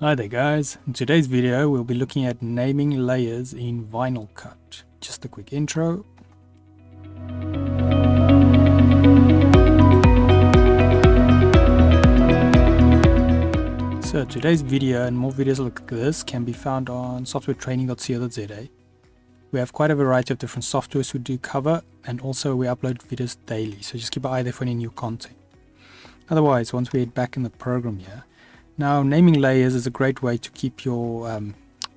Hi there guys, in today's video we'll be looking at naming layers in VinylCut. Just a quick intro. So today's video and more videos like this can be found on softwaretraining.co.za. We have quite a variety of different softwares we do cover, and also we upload videos daily, so just keep an eye there for any new content. Otherwise, once we head back in the program here, now, naming layers is a great way to keep your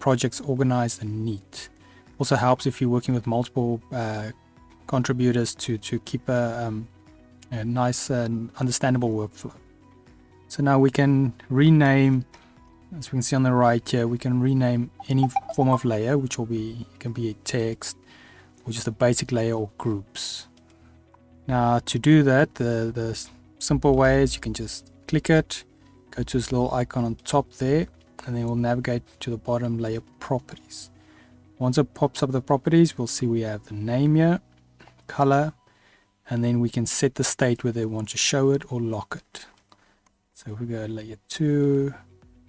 projects organized and neat. Also helps if you're working with multiple contributors to keep a nice and understandable workflow. So now we can rename, as we can see on the right here, we can rename any form of layer, which will be, it can be a text or just a basic layer or groups. Now to do that, the simple way is you can just click it, go to this little icon on top there, and then we'll navigate to the bottom layer properties. Once it pops up the properties, we'll see we have the name here, color, and then we can set the state whether we want to show it or lock it. So if we go layer 2,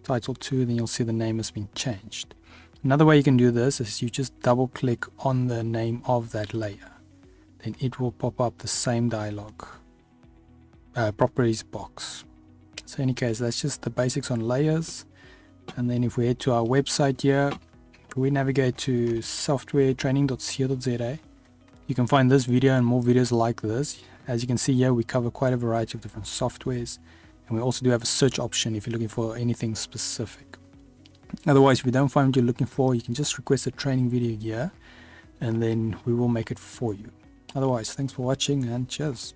title 2, then you'll see the name has been changed. Another way you can do this is you just double click on the name of that layer. Then it will pop up the same dialog properties box. So in any case, that's just the basics on layers. And then if we head to our website here, we navigate to softwaretraining.co.za, you can find this video and more videos like this. As you can see here, we cover quite a variety of different softwares, and we also do have a search option if you're looking for anything specific. Otherwise, if you don't find what you're looking for, you can just request a training video here, and then we will make it for you. Otherwise, thanks for watching and cheers.